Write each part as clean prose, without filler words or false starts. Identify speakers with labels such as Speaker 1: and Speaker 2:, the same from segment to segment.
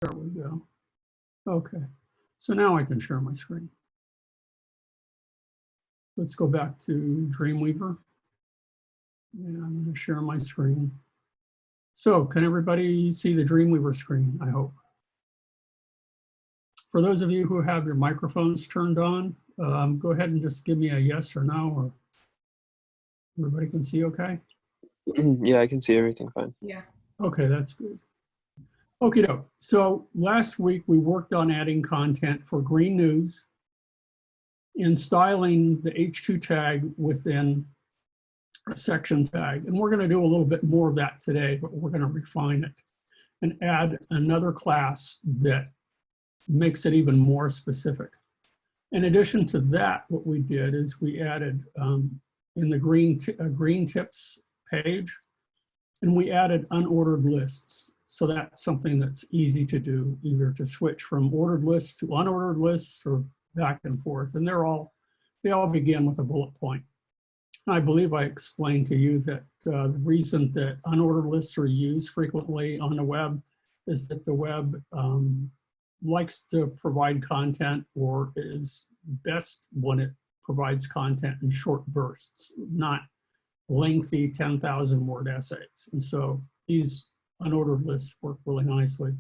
Speaker 1: There we go. Okay, so now I can share my screen. Let's go back to Dreamweaver. And I'm going to share my screen. So can everybody see the Dreamweaver screen, I hope? For those of you who have your microphones turned on, go ahead and just give me a yes or no, or everybody can see okay?
Speaker 2: Yeah, I can see everything fine.
Speaker 3: Yeah.
Speaker 1: Okay, that's good. Okay, so last week we worked on adding content for Green News and styling the H2 tag within a section tag. And we're going to do a little bit more of that today, but we're going to refine it and add another class that makes it even more specific. In addition to that, what we did is we added in the green tips page, and we added unordered lists. So that's something that's easy to do, either to switch from ordered lists to unordered lists or back and forth. And they all begin with a bullet point. I believe I explained to you that the reason that unordered lists are used frequently on the web is that the web likes to provide content, or is best when it provides content in short bursts, not lengthy 10,000 word essays. And so these unordered lists work really nicely.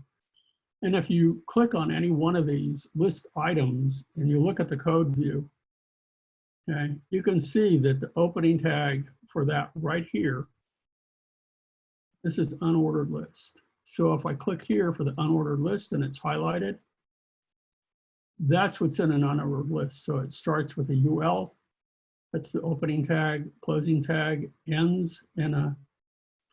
Speaker 1: And if you click on any one of these list items and you look at the code view, okay, you can see that the opening tag for that right here, this is unordered list. So if I click here for the unordered list and it's highlighted, that's what's in an unordered list. So it starts with a UL, that's the opening tag, closing tag, ends in a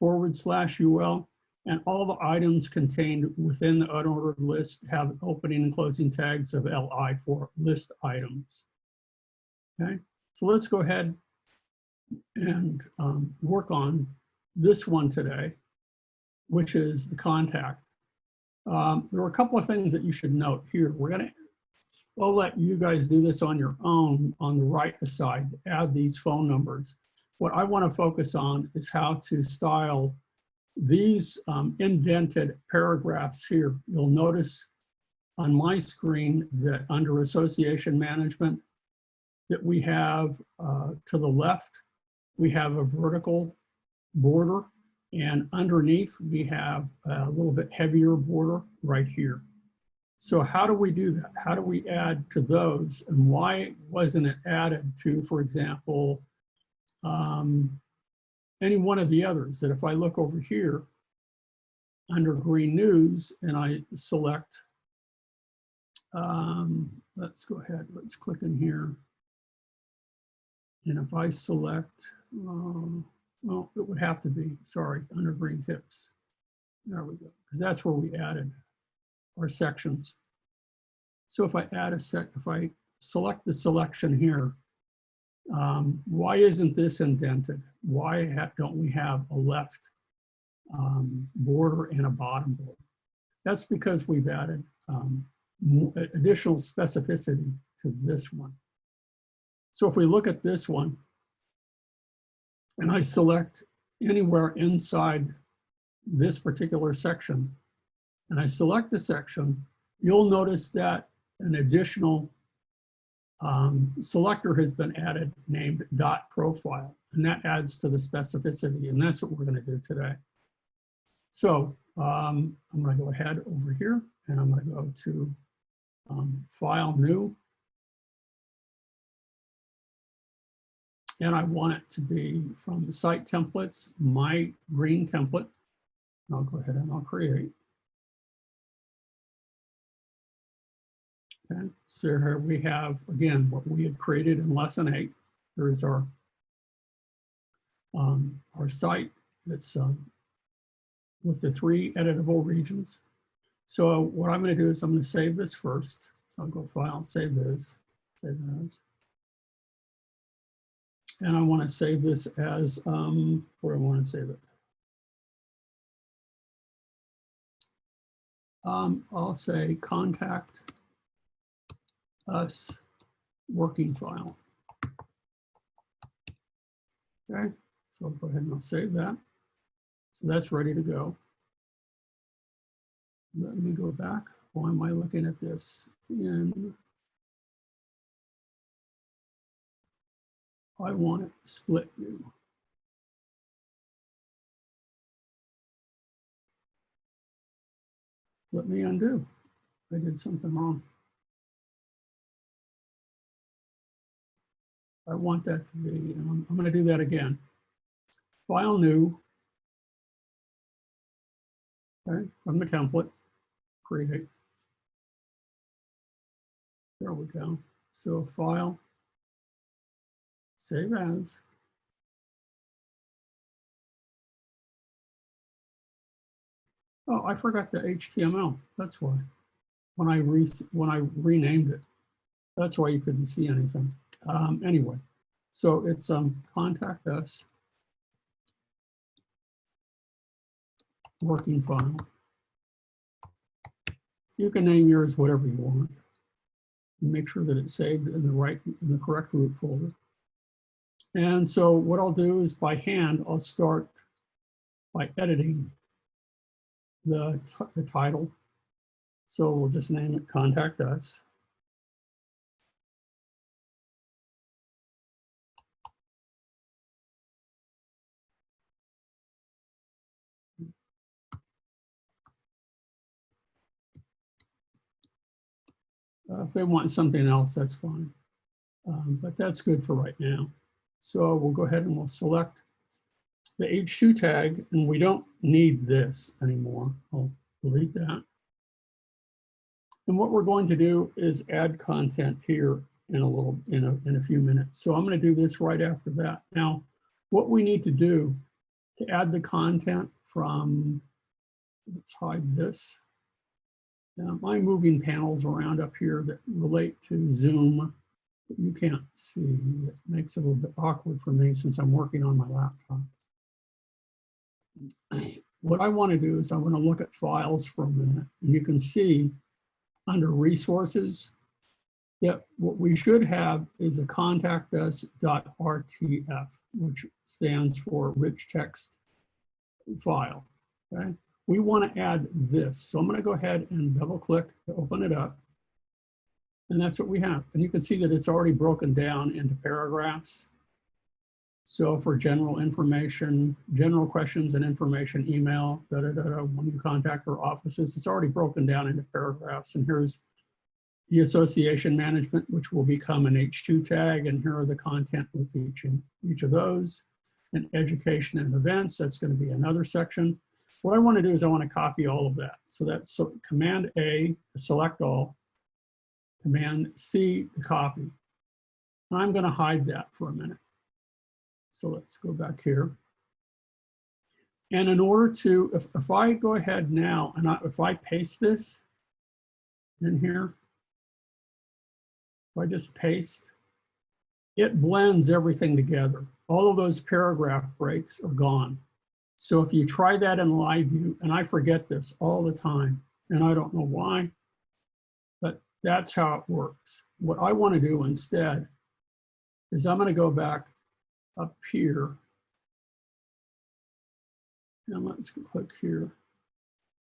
Speaker 1: /UL, and all the items contained within the unordered list have opening and closing tags of LI for list items. Okay, so let's go ahead and work on this one today, which is the contact. There are a couple of things that you should note here. I'll let you guys do this on your own on the right side, add these phone numbers. What I want to focus on is how to style these indented paragraphs here. You'll notice on my screen that under association management, that we have to the left, we have a vertical border, and underneath we have a little bit heavier border right here. So how do we do that? How do we add to those? And why wasn't it added to, for example, any one of the others? That if I look over here under Green News and I select, let's go ahead, let's click in here. And if I select, well, it would have to be, sorry, under Green Tips. There we go, because that's where we added our sections. So if I add if I select the selection here, why isn't this indented? Why don't we have a left border and a bottom border? That's because we've added additional specificity to this one. So if we look at this one, and I select anywhere inside this particular section, and I select the section, you'll notice that an additional selector has been added named .profile, and that adds to the specificity, and that's what we're going to do today. So I'm going to go ahead over here, and I'm going to go to File, New, and I want it to be from the Site Templates, my green template. I'll go ahead and I'll create. Okay, so here we have, again, what we had created in lesson 8. There's our site that's with the 3 editable regions. So what I'm going to do is I'm going to save this first. So I'll go File, Save this, save those. And I want to save this as, where I want to save it. I'll say Contact Us working file. Okay, so I'll go ahead and I'll save that. So that's ready to go. Let me go back. Why am I looking at this? I want it split view. Let me undo. I did something wrong. I want that to be, I'm going to do that again. File new. Okay, from the template, create. There we go. So file, save as. Oh, I forgot the HTML. That's why. When I renamed it, that's why you couldn't see anything. Anyway, so it's contact us, working file. You can name yours whatever you want. Make sure that it's saved in the correct root folder. And so what I'll do is by hand, I'll start by editing the title. So we'll just name it Contact Us. If they want something else, that's fine. But that's good for right now. So we'll go ahead and we'll select the H2 tag, and we don't need this anymore. I'll delete that. And what we're going to do is add content here in a few minutes. So I'm going to do this right after that. Now, what we need to do to add the content from, let's hide this. Now, I'm moving panels around up here that relate to Zoom. But you can't see. It makes it a little bit awkward for me since I'm working on my laptop. What I want to do is I want to look at files for a minute, and you can see under resources that what we should have is a contactus.rtf, which stands for rich text file. Okay, we want to add this, so I'm going to go ahead and double click to open it up, and that's what we have. And you can see that it's already broken down into paragraphs. So for general information, general questions and information, email, when you contact our offices, it's already broken down into paragraphs. And here's the association management, which will become an H2 tag. And here are the content with each of those. And education and events, that's going to be another section. What I want to do is I want to copy all of that. So that's Command A, select all, Command C, to copy. And I'm going to hide that for a minute. So let's go back here. And in order to, if I go ahead now and if I paste this in here, if I just paste, it blends everything together. All of those paragraph breaks are gone. So if you try that in live view, and I forget this all the time, and I don't know why, but that's how it works. What I want to do instead is I'm going to go back up here, and let's click here,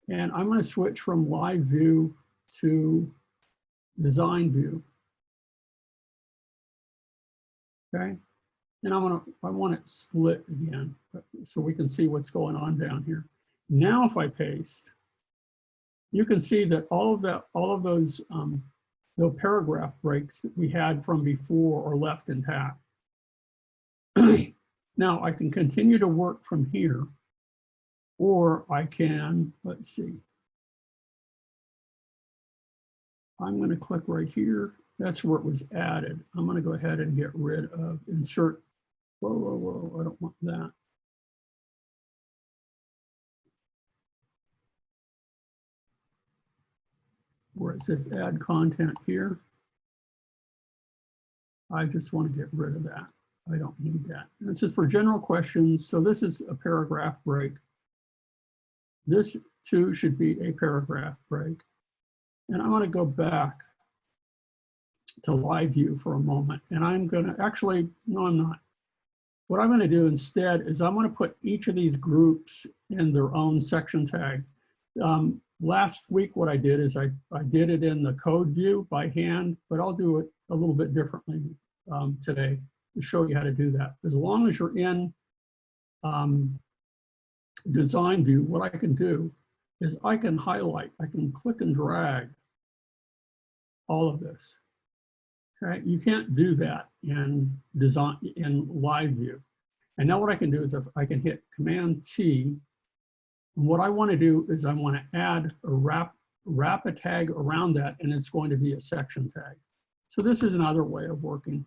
Speaker 1: and I'm going to switch from live view to design view. Okay, and I want it split again so we can see what's going on down here. Now if I paste, you can see that all of those paragraph breaks that we had from before are left intact. Now I can continue to work from here, or I can, let's see. I'm going to click right here. That's where it was added. I'm going to go ahead and get rid of insert. Whoa, I don't want that. Where it says add content here. I just want to get rid of that. I don't need that. This is for general questions. So this is a paragraph break. This too should be a paragraph break. And I want to go back to live view for a moment. And I'm going to actually, no, I'm not. What I'm going to do instead is I'm going to put each of these groups in their own section tag. last week what I did is I did it in the code view by hand, but I'll do it a little bit differently today to show you how to do that. As long as you're in design view, what I can do is I can highlight, I can click and drag all of this. Okay, you can't do that in design in live view. And now what I can do is if I can hit Command T, and what I want to do is I want to add a wrap a tag around that, and it's going to be a section tag. So this is another way of working.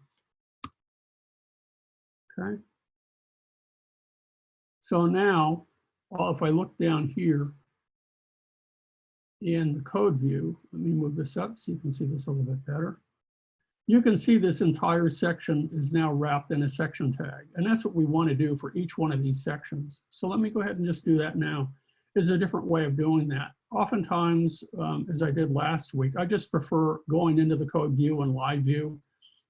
Speaker 1: Okay. So now, if I look down here in the code view, let me move this up so you can see this a little bit better. You can see this entire section is now wrapped in a section tag. And that's what we want to do for each one of these sections. So let me go ahead and just do that now. There's a different way of doing that. Oftentimes, as I did last week, I just prefer going into the code view and live view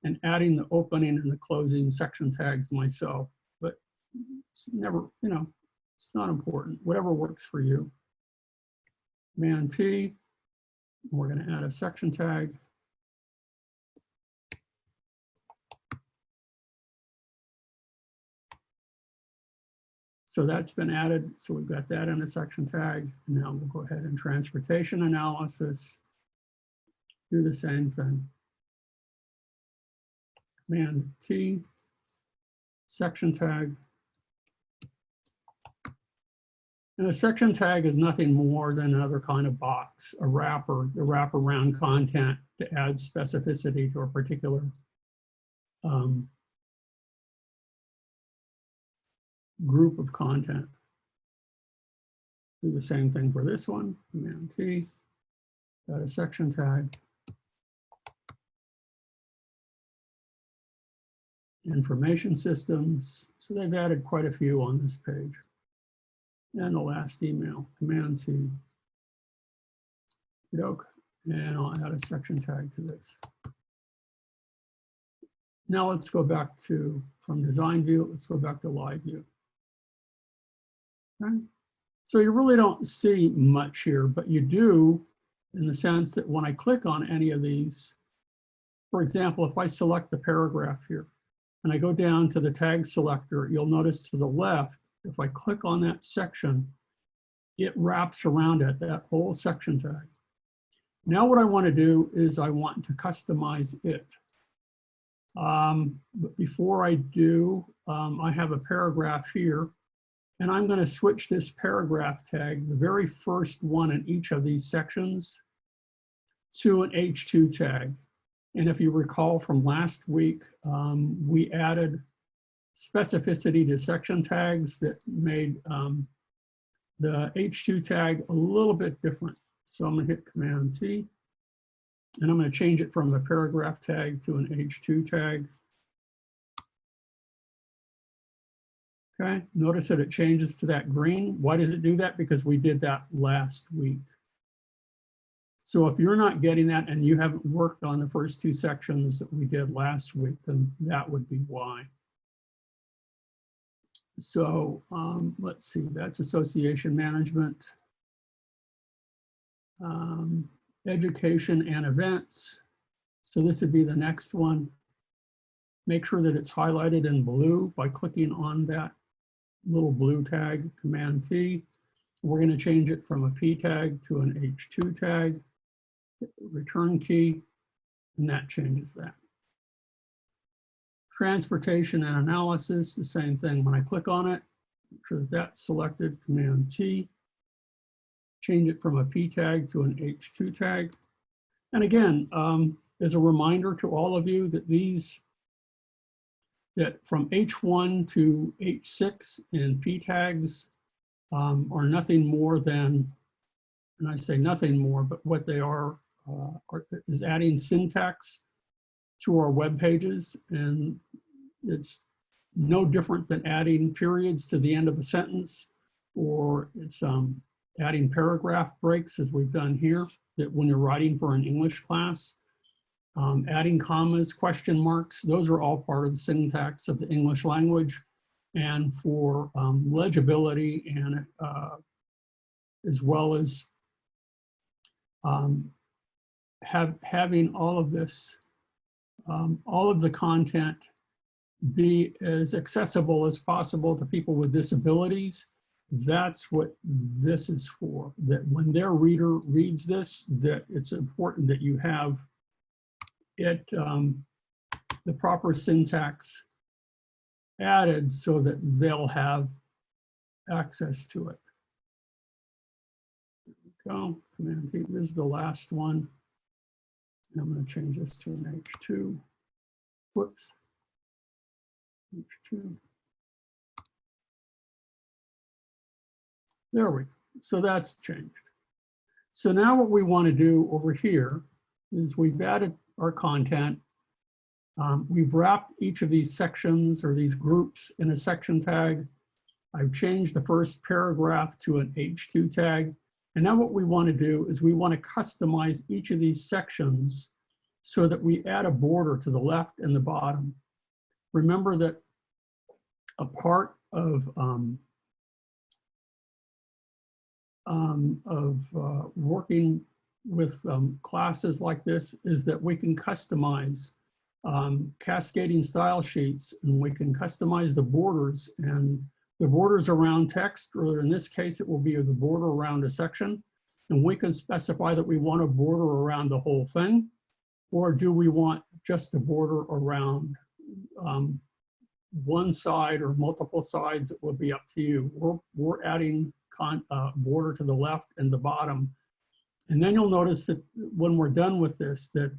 Speaker 1: and adding the opening and the closing section tags myself. But it's never, you know, it's not important. Whatever works for you. Command T, we're going to add a section tag. So that's been added. So we've got that in a section tag. And now we'll go ahead and transportation analysis. Do the same thing. Command T, section tag. And a section tag is nothing more than another kind of box, a wrapper, to wrap around content to add specificity to a particular group of content. Do the same thing for this one, Command T, got a section tag. Information systems, so they've added quite a few on this page. And the last email, Command C, and I'll add a section tag to this. Now let's go back to, from design view, let's go back to live view. Okay. So you really don't see much here, but you do in the sense that when I click on any of these, for example, if I select the paragraph here and I go down to the tag selector, you'll notice to the left, if I click on that section, it wraps around it, that whole section tag. Now what I want to do is I want to customize it. But before I do, I have a paragraph here, and I'm going to switch this paragraph tag, the very first one in each of these sections, to an H2 tag. And if you recall from last week, we added specificity to section tags that made the H2 tag a little bit different. So I'm going to hit Command C, and I'm going to change it from a paragraph tag to an H2 tag. Okay, notice that it changes to that green. Why does it do that? Because we did that last week. So if you're not getting that and you haven't worked on the first two sections that we did last week, then that would be why. So let's see, that's association management, education and events. So this would be the next one. Make sure that it's highlighted in blue by clicking on that little blue tag, Command T. We're going to change it from a P tag to an H2 tag, return key, and that changes that. Transportation and analysis, the same thing. When I click on it, make sure that that's selected, Command T, change it from a P tag to an H2 tag. And again, as a reminder to all of you that that from H1 to H6 in P tags are nothing more than, and I say nothing more, but what they are is adding syntax to our web pages, and it's no different than adding periods to the end of a sentence, or it's adding paragraph breaks as we've done here, that when you're writing for an English class, adding commas, question marks, those are all part of the syntax of the English language. And for legibility and as well as having all of this, all of the content be as accessible as possible to people with disabilities. That's what this is for, that when their reader reads this, that it's important that you have it, the proper syntax added so that they'll have access to it. Go, Command T, this is the last one. And I'm going to change this to an H2. Whoops. H2. There we go. So that's changed. So now what we want to do over here is we've added our content. We've wrapped each of these sections or these groups in a section tag. I've changed the first paragraph to an H2 tag. And now what we want to do is we want to customize each of these sections so that we add a border to the left and the bottom. Remember that a part of working with classes like this is that we can customize cascading style sheets, and we can customize the borders, and the borders around text, or in this case, it will be the border around a section. And we can specify that we want a border around the whole thing, or do we want just a border around one side or multiple sides? It will be up to you. We're adding border to the left and the bottom. And then you'll notice that when we're done with this, that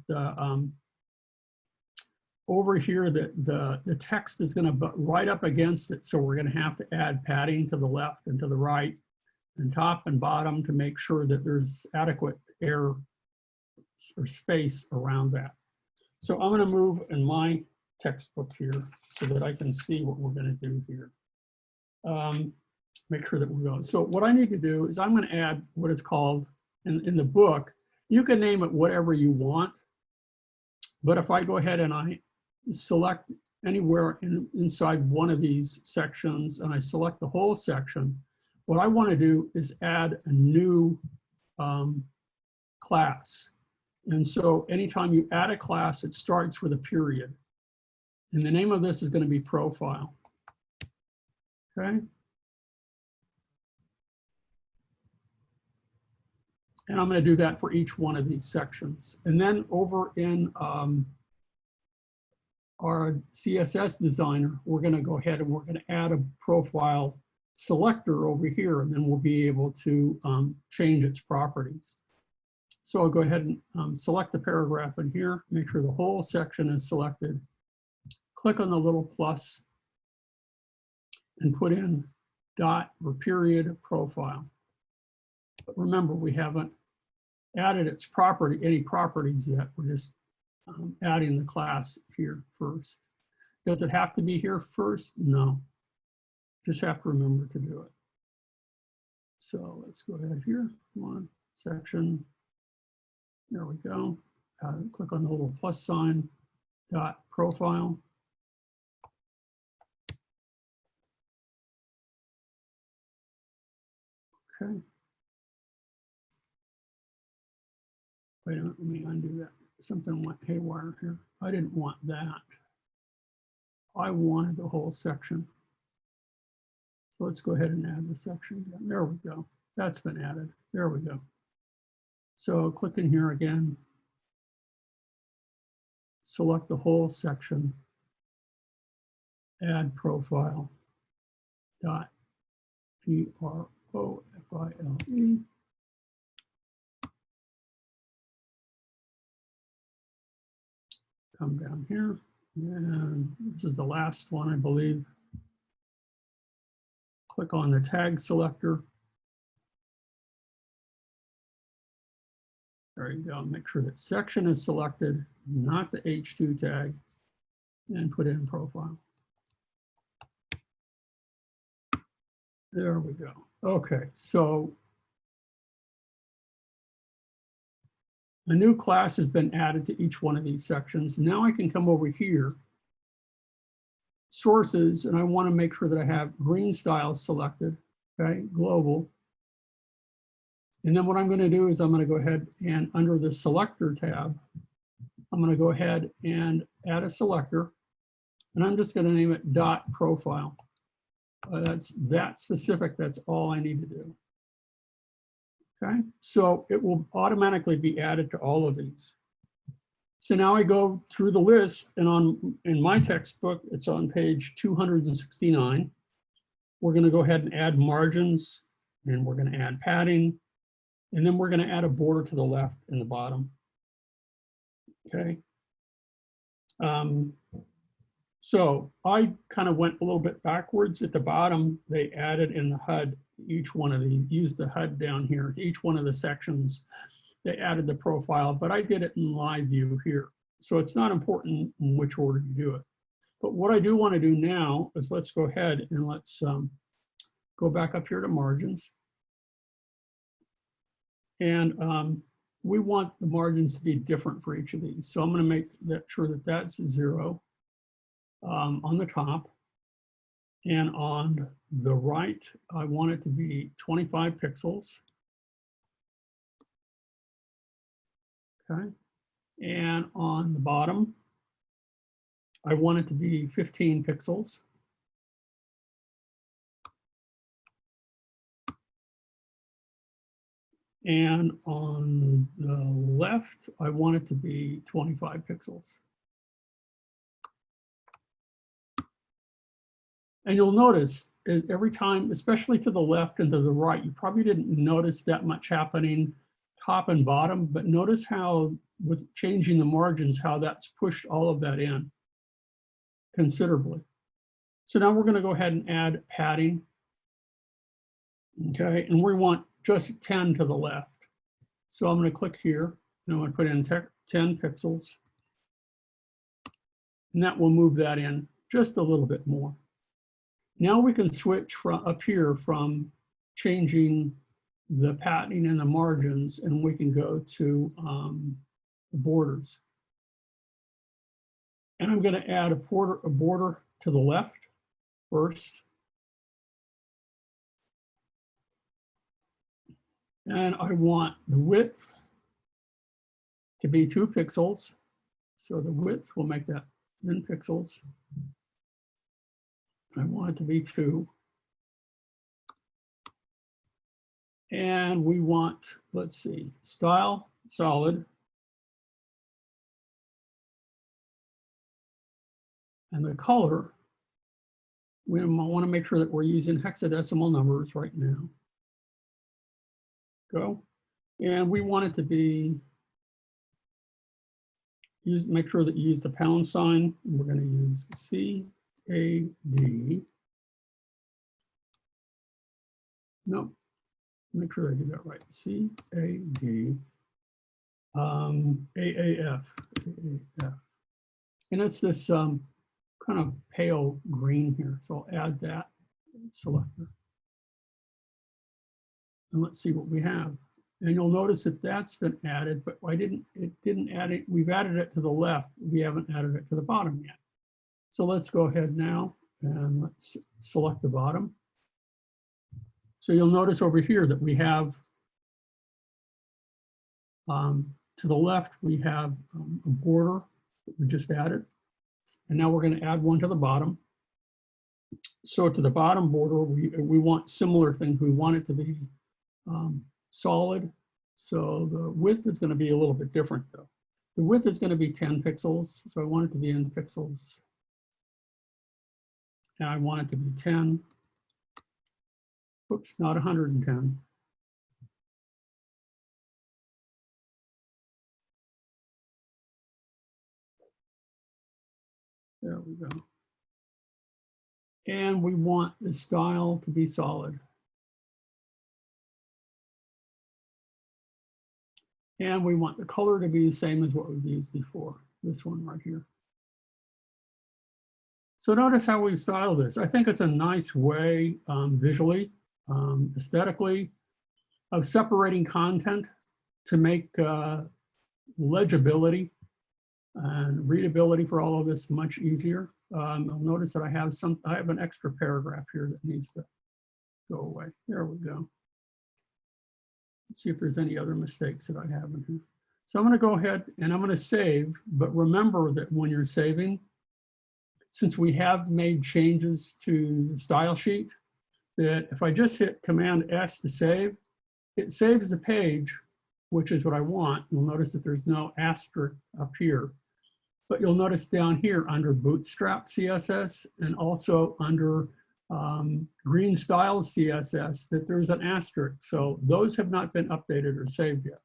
Speaker 1: over here, the text is going to right up against it. So we're going to have to add padding to the left and to the right and top and bottom to make sure that there's adequate air or space around that. So I'm going to move in my textbook here so that I can see what we're going to do here. Make sure that we're going. So what I need to do is I'm going to add what is called in the book. You can name it whatever you want, but if I go ahead and I select anywhere inside one of these sections and I select the whole section, what I want to do is add a new class. And so anytime you add a class, it starts with a period. And the name of this is going to be profile. Okay. And I'm going to do that for each one of these sections. And then over in our CSS designer, we're going to go ahead and we're going to add a profile selector over here, and then we'll be able to change its properties. So I'll go ahead and select the paragraph in here, make sure the whole section is selected. Click on the little plus and put in dot or period profile. But remember, we haven't added its any properties yet. We're just adding the class here first. Does it have to be here first? No. Just have to remember to do it. So let's go ahead here. Come on, section. There we go. Click on the little plus sign, dot profile. Okay. Wait a minute, let me undo that. Something went haywire here. I didn't want that. I wanted the whole section. So let's go ahead and add the section again. There we go. That's been added. There we go. So click in here again. Select the whole section. Add profile. Dot profile. Come down here, and this is the last one, I believe. Click on the tag selector. There you go. Make sure that section is selected, not the H2 tag, and put in profile. There we go. Okay, so a new class has been added to each one of these sections. Now I can come over here, sources, and I want to make sure that I have green style selected, okay, global. And then what I'm going to do is I'm going to go ahead and under the selector tab, I'm going to go ahead and add a selector. And I'm just going to name it dot profile. That's that specific. That's all I need to do. Okay, so it will automatically be added to all of these. So now I go through the list, and in my textbook, it's on page 269. We're going to go ahead and add margins, and we're going to add padding, and then we're going to add a border to the left and the bottom. Okay. So I kind of went a little bit backwards. At the bottom, they added in the HUD, each one of these, used the HUD down here, each one of the sections, they added the profile, but I did it in live view here. So it's not important in which order you do it. But what I do want to do now is let's go ahead and let's go back up here to margins. And we want the margins to be different for each of these. So I'm going to make sure that that's 0. On the top, and on the right, I want it to be 25 pixels. Okay, and on the bottom, I want it to be 15 pixels. And on the left, I want it to be 25 pixels. And you'll notice every time, especially to the left and to the right, you probably didn't notice that much happening top and bottom, but notice how with changing the margins, how that's pushed all of that in considerably. So now we're going to go ahead and add padding. Okay, and we want just 10 to the left. So I'm going to click here and I'm going to put in 10 pixels. And that will move that in just a little bit more. Now we can switch from up here from changing the patterning and the margins, and we can go to the borders. And I'm going to add a border to the left first. And I want the width to be 2 pixels. So the width will make that 10 pixels. I want it to be 2. And we want, let's see, style, solid. And the color, we want to make sure that we're using hexadecimal numbers right now. Go. And we want it to be, make sure that you use the pound sign. We're going to use CAD. No, make sure I do that right. CAD. AAF. And it's this kind of pale green here. So I'll add that selector. And let's see what we have. And you'll notice that that's been added, but it didn't add it. We've added it to the left. We haven't added it to the bottom yet. So let's go ahead now and let's select the bottom. So you'll notice over here that we have, to the left, we have a border that we just added. And now we're going to add one to the bottom. So to the bottom border, we want similar things. We want it to be solid. So the width is going to be a little bit different though. The width is going to be 10 pixels. So I want it to be in pixels. And I want it to be 10. Oops, not 110. There we go. And we want the style to be solid. And we want the color to be the same as what we've used before, this one right here. So notice how we style this. I think it's a nice way visually, aesthetically, of separating content to make legibility and readability for all of this much easier. You'll notice that I have an extra paragraph here that needs to go away. There we go. Let's see if there's any other mistakes that I have in here. So I'm going to go ahead and I'm going to save, but remember that when you're saving, since we have made changes to the style sheet, that if I just hit Command S to save, it saves the page, which is what I want. You'll notice that there's no asterisk up here, but you'll notice down here under Bootstrap CSS and also under Green Styles CSS that there's an asterisk. So those have not been updated or saved yet.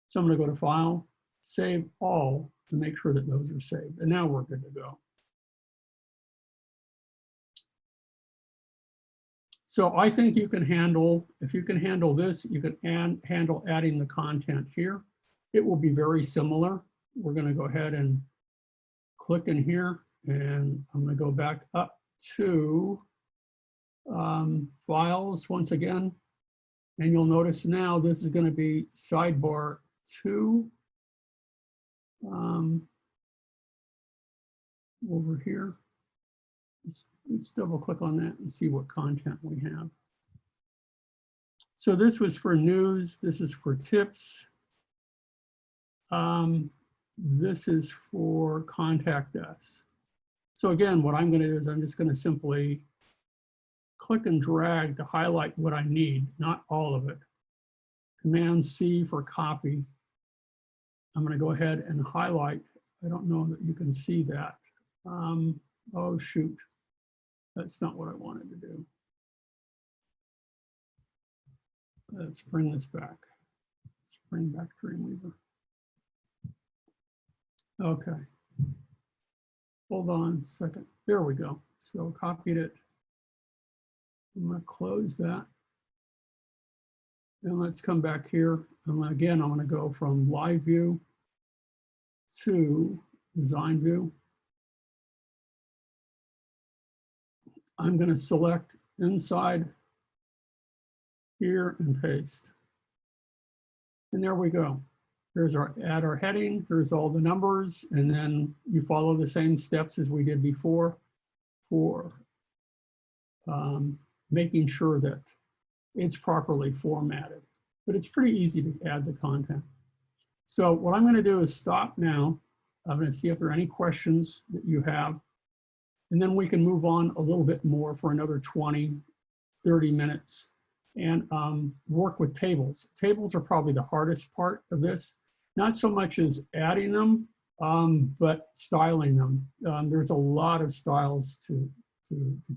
Speaker 1: So I'm going to go to File, Save All to make sure that those are saved. And now we're good to go. So I think you can handle, if you can handle this, you can handle adding the content here. It will be very similar. We're going to go ahead and click in here, and I'm going to go back up to Files once again. And you'll notice now this is going to be sidebar 2 over here. Let's double click on that and see what content we have. So this was for news. This is for tips. This is for contact us. So again, what I'm going to do is I'm just going to simply click and drag to highlight what I need, not all of it. Command C for copy. I'm going to go ahead and highlight. I don't know that you can see that. Oh, shoot. That's not what I wanted to do. Let's bring this back. Let's bring back Dreamweaver. Okay. Hold on a second. There we go. So copied it. I'm going to close that. And let's come back here. And again, I'm going to go from live view to design view. I'm going to select inside here and paste. And there we go. Here's our add our heading. Here's all the numbers. And then you follow the same steps as we did before for making sure that it's properly formatted. But it's pretty easy to add the content. So what I'm going to do is stop now. I'm going to see if there are any questions that you have. And then we can move on a little bit more for another 20, 30 minutes and work with tables. Tables are probably the hardest part of this. Not so much as adding them, but styling them. There's a lot of styles to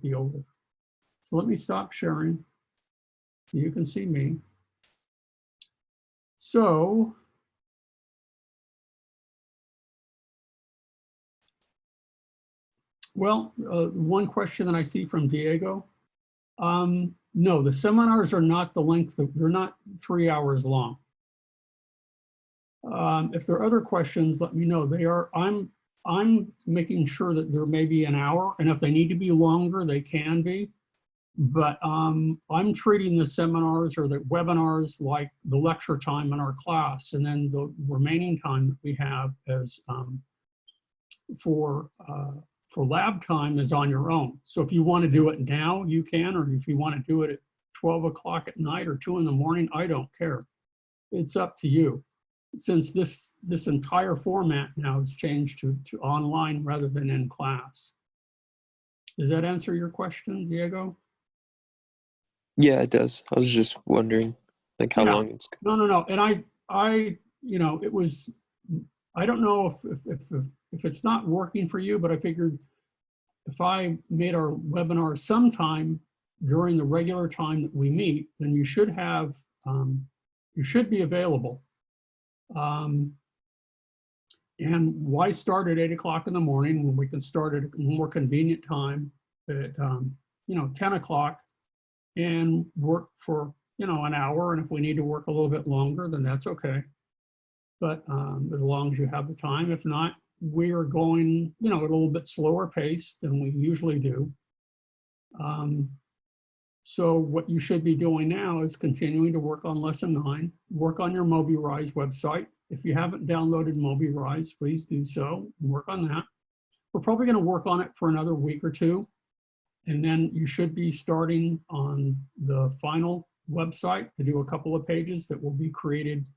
Speaker 1: deal with. So let me stop sharing so you can see me. So, well, one question that I see from Diego. No, the seminars are not the length of, they're not 3 hours long. If there are other questions, let me know. They are, I'm making sure that there may be an hour, and if they need to be longer, they can be. But I'm treating the seminars or the webinars like the lecture time in our class, and then the remaining time that we have as for lab time is on your own. So if you want to do it now, you can, or if you want to do it at 12 o'clock at night or 2 in the morning, I don't care. It's up to you. Since this entire format now has changed to online rather than in class. Does that answer your question, Diego?
Speaker 2: Yeah, it does. I was just wondering, like, how long it's.
Speaker 1: No. And I, you know, it was. I don't know if it's not working for you, but I figured if I made our webinar sometime during the regular time that we meet, then you should have, you should be available. And why start at 8 o'clock in the morning when we can start at a more convenient time at, you know, 10 o'clock and work for, you know, an hour. And if we need to work a little bit longer, then that's okay. But as long as you have the time, if not, we are going, you know, at a little bit slower pace than we usually do. So what you should be doing now is continuing to work on lesson 9, work on your MobiRise website. If you haven't downloaded MobiRise, please do so, work on that. We're probably going to work on it for another week or two. And then you should be starting on the final website to do a couple of pages that will be created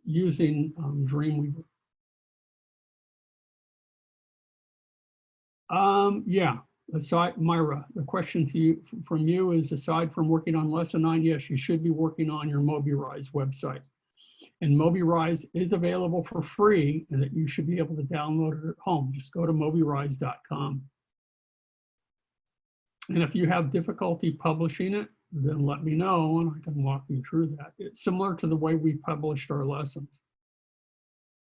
Speaker 1: using Dreamweaver. Yeah, aside, Myra, the question to you, from you is, aside from working on lesson 9, yes, you should be working on your MobiRise website. And MobiRise is available for free, and that you should be able to download it at home. Just go to mobirise.com. And if you have difficulty publishing it, then let me know and I can walk you through that. It's similar to the way we published our lessons.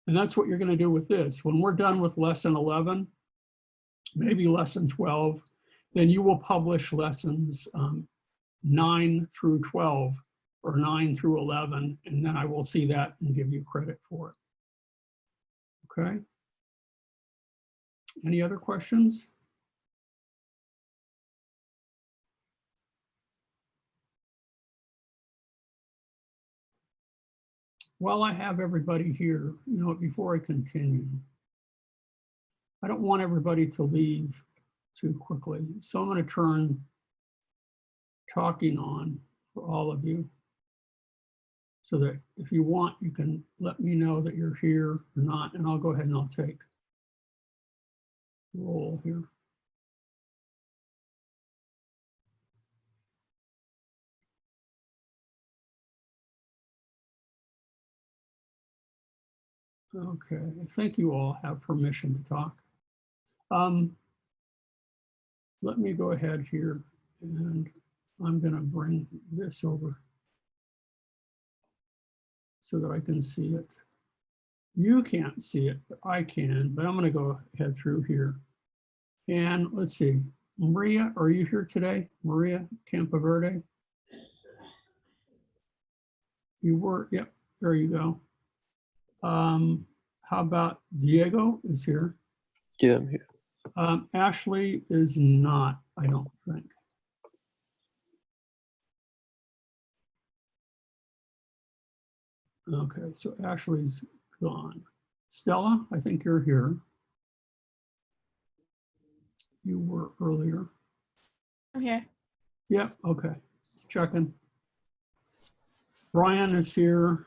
Speaker 1: And that's what you're going to do with this. When we're done with lesson 11, maybe lesson 12, then you will publish lessons 9 through 12 or 9 through 11, and then I will see that and give you credit for it. Okay? Any other questions? While I have everybody here, you know, before I continue, I don't want everybody to leave too quickly. So I'm going to turn talking on for all of you, so that if you want, you can let me know that you're here or not, and I'll go ahead and I'll take roll here. Okay, I think you all have permission to talk. Let me go ahead here, and I'm going to bring this over so that I can see it. You can't see it, but I can, but I'm going to go ahead through here. And let's see, Maria, are you here today? Maria Campaverde? You were, yep, there you go. How about Diego is here?
Speaker 2: Yeah, I'm here.
Speaker 1: Ashley is not, I don't think. Okay, so Ashley's gone. Stella, I think you're here. You were earlier.
Speaker 3: I'm here.
Speaker 1: Yep, okay, just checking. Brian is here.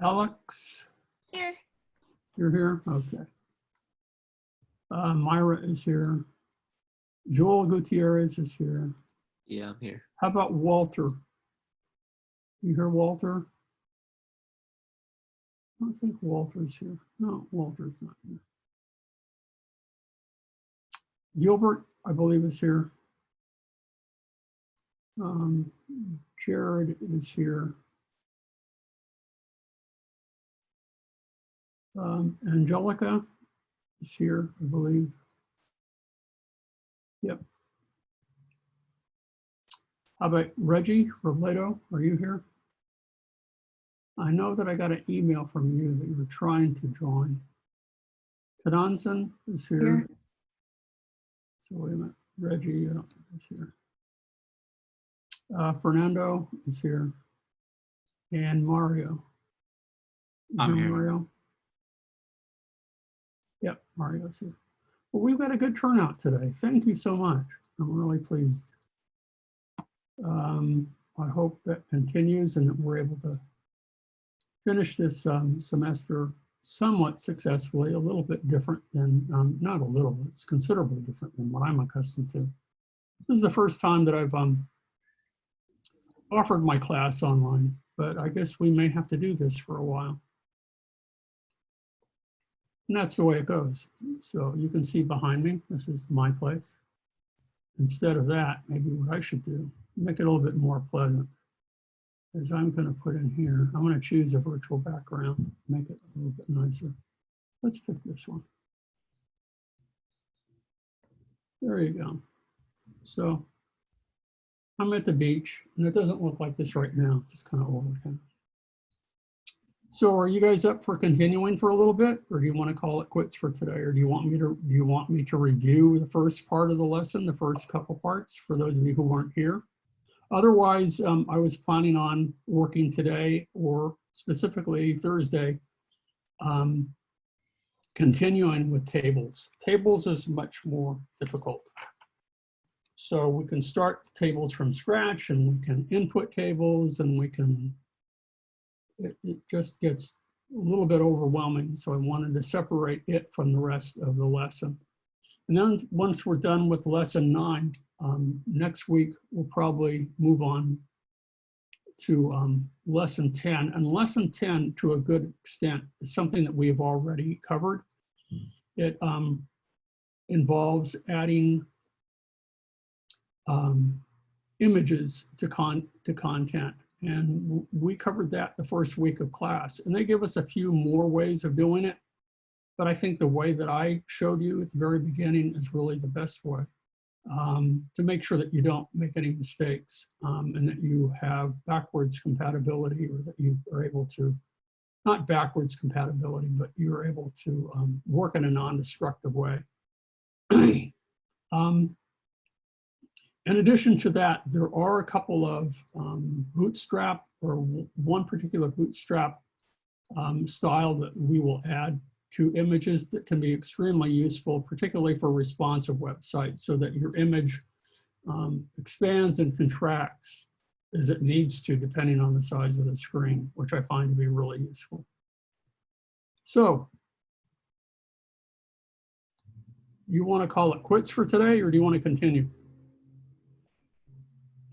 Speaker 1: Alex,
Speaker 3: Here.
Speaker 1: you're here? Okay. Myra is here. Joel Gutierrez is here.
Speaker 2: Yeah, I'm here.
Speaker 1: How about Walter? You hear Walter? I don't think Walter's here. No, Walter's not here. Gilbert, I believe, is here. Jared is here. Angelica is here, I believe. Yep. How about Reggie Robledo? Are you here? I know that I got an email from you that you were trying to join. Tadanson is here.
Speaker 3: Here.
Speaker 1: So wait a minute. Reggie, I don't think is here. Fernando is here. And Mario.
Speaker 4: I'm here.
Speaker 1: Mario. Yep, Mario's here. Well, we've got a good turnout today. Thank you so much. I'm really pleased. I hope that continues and that we're able to finish this semester somewhat successfully, a little bit different than, not a little, it's considerably different than what I'm accustomed to. This is the first time that I've offered my class online, but I guess we may have to do this for a while. And that's the way it goes. So you can see behind me, this is my place. Instead of that, maybe what I should do, make it a little bit more pleasant, is I'm going to put in here, I'm going to choose a virtual background, make it a little bit nicer. Let's pick this one. There you go. So I'm at the beach, and it doesn't look like this right now, just kind of overcast. So are you guys up for continuing for a little bit, or do you want to call it quits for today? Or do you want me to review the first part of the lesson, the first couple parts, for those of you who weren't here? Otherwise, I was planning on working today, or specifically Thursday, continuing with tables. Tables is much more difficult. So we can start tables from scratch, and we can input tables, and we can, it just gets a little bit overwhelming. So I wanted to separate it from the rest of the lesson. And then once we're done with lesson 9, next week, we'll probably move on to lesson 10. And lesson 10, to a good extent, is something that we have already covered. It involves adding images to content. And we covered that the first week of class. And they give us a few more ways of doing it. But I think the way that I showed you at the very beginning is really the best way, to make sure that you don't make any mistakes, and that you have backwards compatibility, or that you are able to, not backwards compatibility, but you're able to work in a non-destructive way. In addition to that, there are a couple of bootstrap, or one particular bootstrap style that we will add to images that can be extremely useful, particularly for responsive websites, so that your image expands and contracts as it needs to, depending on the size of the screen, which I find to be really useful. So, you want to call it quits for today, or do you want to continue?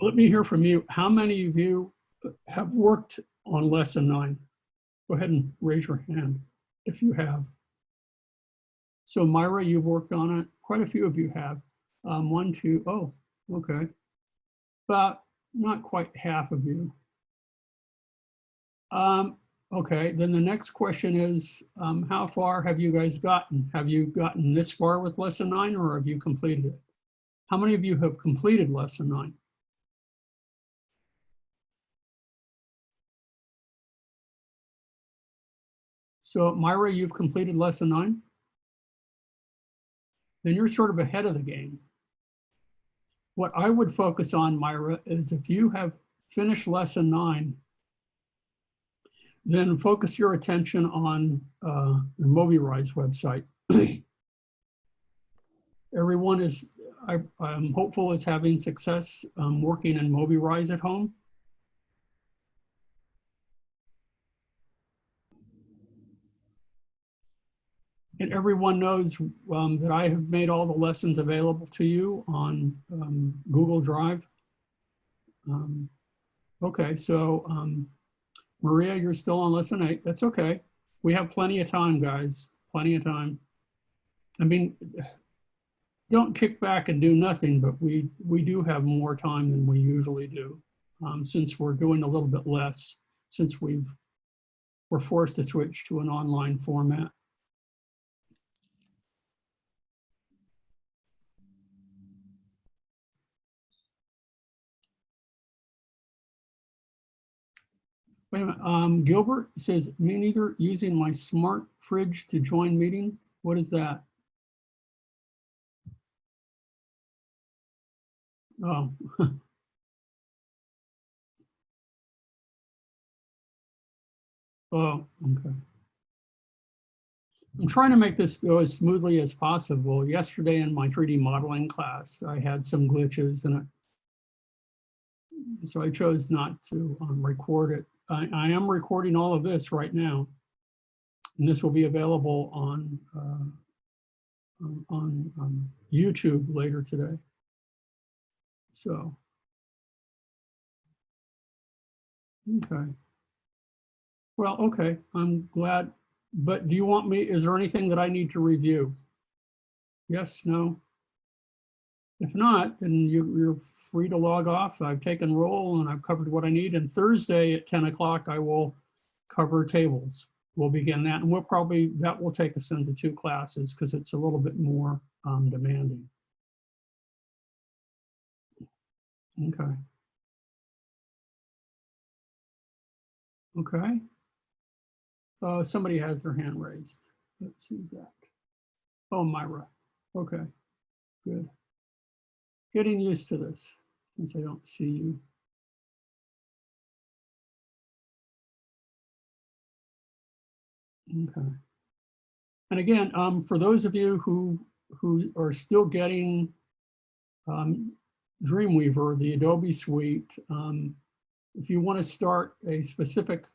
Speaker 1: Let me hear from you. How many of you have worked on lesson 9? Go ahead and raise your hand if you have. So Myra, you've worked on it. Quite a few of you have. 1, 2, oh, okay. But not quite half of you. Okay, then the next question is, how far have you guys gotten? Have you gotten this far with lesson 9, or have you completed it? How many of you have completed lesson 9? So Myra, you've completed lesson 9? Then you're sort of ahead of the game. What I would focus on, Myra, is if you have finished lesson 9, then focus your attention on the MobiRise website. Everyone is, I'm hopeful, is having success working in MobiRise at home. And everyone knows that I have made all the lessons available to you on Google Drive. Okay, so Maria, you're still on lesson 8. That's okay. We have plenty of time, guys. Plenty of time. I mean, don't kick back and do nothing, but we do have more time than we usually do, since we're doing a little bit less, since we're forced to switch to an online format. Wait a minute, Gilbert says, me neither, using my smart fridge to join meeting. What is that? Oh. Oh, okay. I'm trying to make this go as smoothly as possible. Yesterday in my 3D modeling class, I had some glitches in it. So I chose not to record it. I am recording all of this right now. And this will be available on YouTube later today. So, okay. Well, okay, I'm glad. But do you want me, is there anything that I need to review? Yes, no? If not, then you're free to log off. I've taken roll and I've covered what I need. And Thursday at 10 o'clock, I will cover tables. We'll begin that. And that will take us into 2 classes because it's a little bit more demanding. Okay. Okay. Somebody has their hand raised. Let's see that. Oh, Myra. Okay, good. Getting used to this since I don't see you. Okay. And again, for those of you who are still getting Dreamweaver, the Adobe suite. If you want to start a specific,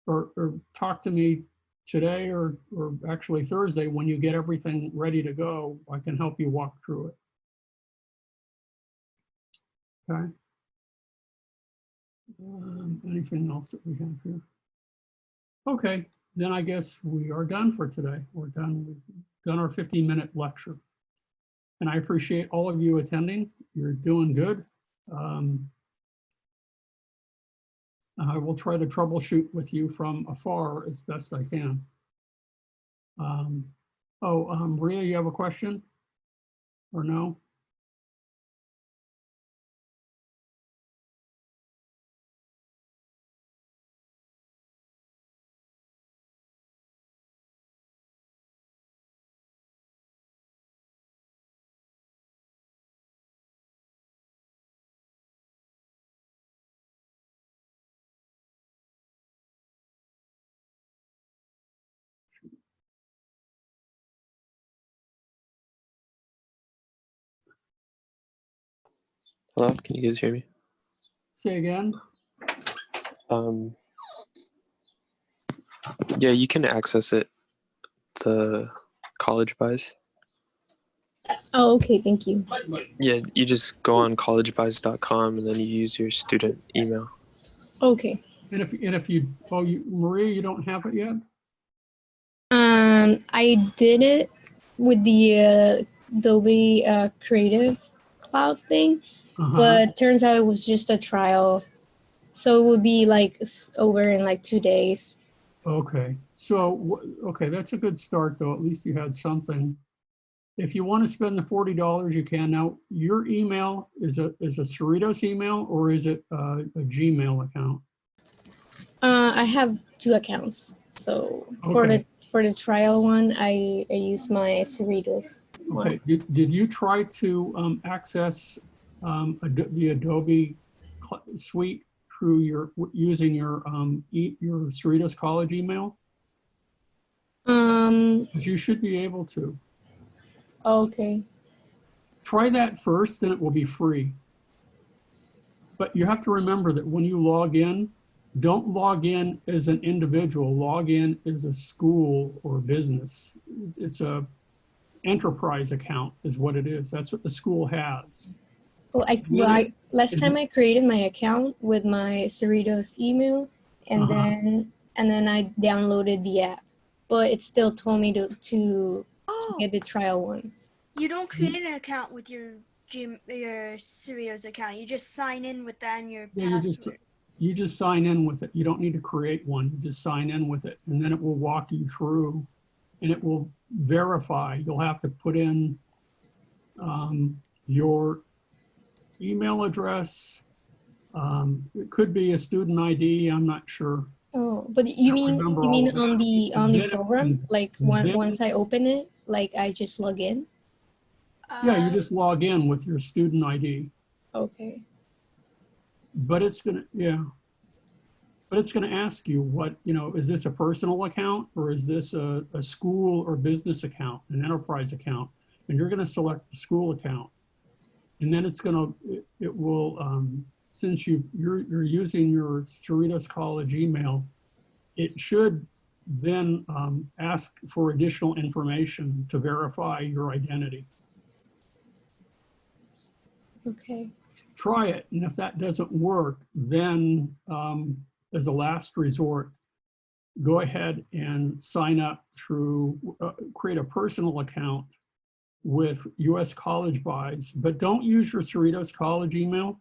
Speaker 1: or talk to me today or actually Thursday when you get everything ready to go, I can help you walk through it. Okay. Anything else that we have here? Okay, then I guess we are done for today. We're done. We've done our 15-minute lecture. And I appreciate all of you attending. You're doing good. I will try to troubleshoot with you from afar as best I can. Maria, you have a question or no?
Speaker 2: Hello, can you guys hear me?
Speaker 1: Say again.
Speaker 2: Yeah, you can access it, the college buys.
Speaker 3: Oh, okay, thank you.
Speaker 2: Yeah, you just go on collegebuys.com and then you use your student email.
Speaker 3: Okay.
Speaker 1: And if you, Maria, you don't have it yet?
Speaker 3: I did it with the Adobe Creative Cloud thing, but turns out it was just a trial. So it would be like over in like 2 days.
Speaker 1: Okay, so, okay, that's a good start though. At least you had something. If you want to spend the $40, you can. Now, your email is a Cerritos email or is it a Gmail account?
Speaker 3: I have 2 accounts. So
Speaker 1: Okay.
Speaker 3: for the trial one, I use my Cerritos one.
Speaker 1: Okay, did you try to access the Adobe suite through using your Cerritos College email? Because you should be able to.
Speaker 3: Okay.
Speaker 1: Try that first and it will be free. But you have to remember that when you log in, don't log in as an individual, log in as a school or business. It's a enterprise account is what it is. That's what the school has.
Speaker 3: Well, last time I created my account with my Cerritos email, and then I downloaded the app, but it still told me to get the trial one.
Speaker 5: You don't create an account with your Cerritos account. You just sign in with that and your password.
Speaker 1: You just sign in with it. You don't need to create one. You just sign in with it, and then it will walk you through, and it will verify. You'll have to put in your email address. It could be a student ID. I'm not sure.
Speaker 3: Oh, but you mean on the program? Like once I open it, like I just log in?
Speaker 1: Yeah, you just log in with your student ID.
Speaker 3: Okay.
Speaker 1: But it's gonna, but it's gonna ask you what, is this a personal account or is this a school or business account, an enterprise account? And you're gonna select the school account. And then it will, since you're using your Cerritos College email, it should then ask for additional information to verify your identity.
Speaker 3: Okay.
Speaker 1: Try it, and if that doesn't work, then as a last resort, go ahead and sign up through, create a personal account with US College Buys, but don't use your Cerritos College email.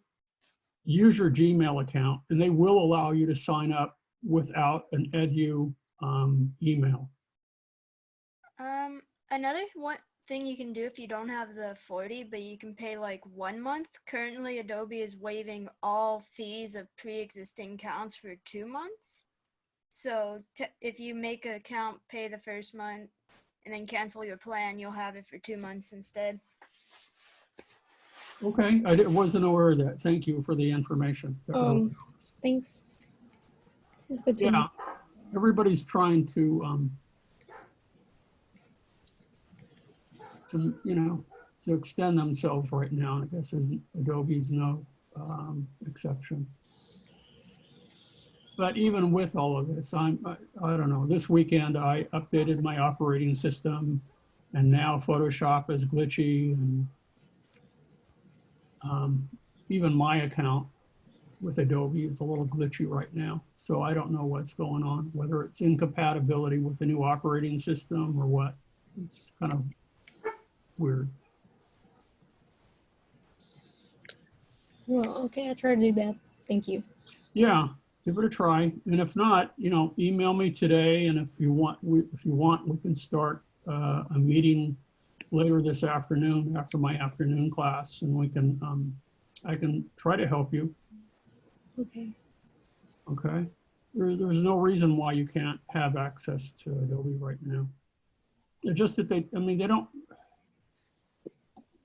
Speaker 1: Use your Gmail account, and they will allow you to sign up without an edu email.
Speaker 5: Another thing you can do if you don't have the 40, but you can pay like 1 month. Currently, Adobe is waiving all fees of pre-existing accounts for 2 months. So if you make an account, pay the first month, and then cancel your plan, you'll have it for 2 months instead.
Speaker 1: Okay, I wasn't aware of that. Thank you for the information.
Speaker 3: Thanks. It's good to know.
Speaker 1: Everybody's trying to to extend themselves right now. And I guess Adobe's no exception. But even with all of this, I don't know, this weekend I updated my operating system and now Photoshop is glitchy, and even my account with Adobe is a little glitchy right now. So I don't know what's going on, whether it's incompatibility with the new operating system or what. It's kind of weird.
Speaker 3: Well, okay, I try to do that. Thank you.
Speaker 1: Yeah, give it a try. And if not, you know, email me today. And if you want, we can start a meeting later this afternoon after my afternoon class, and we can, I can try to help you.
Speaker 3: Okay.
Speaker 1: Okay. There's no reason why you can't have access to Adobe right now. It's just that they, I mean, they don't,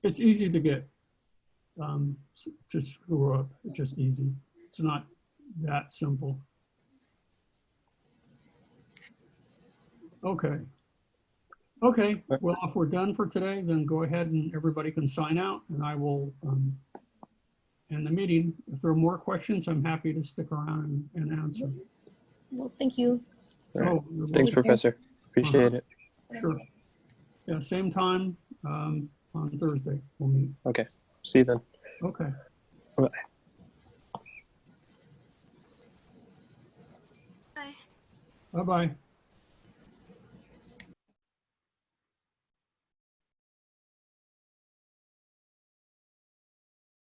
Speaker 1: it's easy to get, to screw up. It's just easy. It's not that simple. Okay. Okay, well, if we're done for today, then go ahead and everybody can sign out, and I will end the meeting. If there are more questions, I'm happy to stick around and answer.
Speaker 3: Well, thank you.
Speaker 2: All right.
Speaker 1: you're
Speaker 2: Thanks,
Speaker 1: welcome.
Speaker 2: Professor. Appreciate it.
Speaker 1: Sure. Yeah, same time on Thursday, we'll meet.
Speaker 2: Okay. See you then.
Speaker 1: Okay.
Speaker 2: Bye.
Speaker 5: Bye.
Speaker 1: Bye-bye.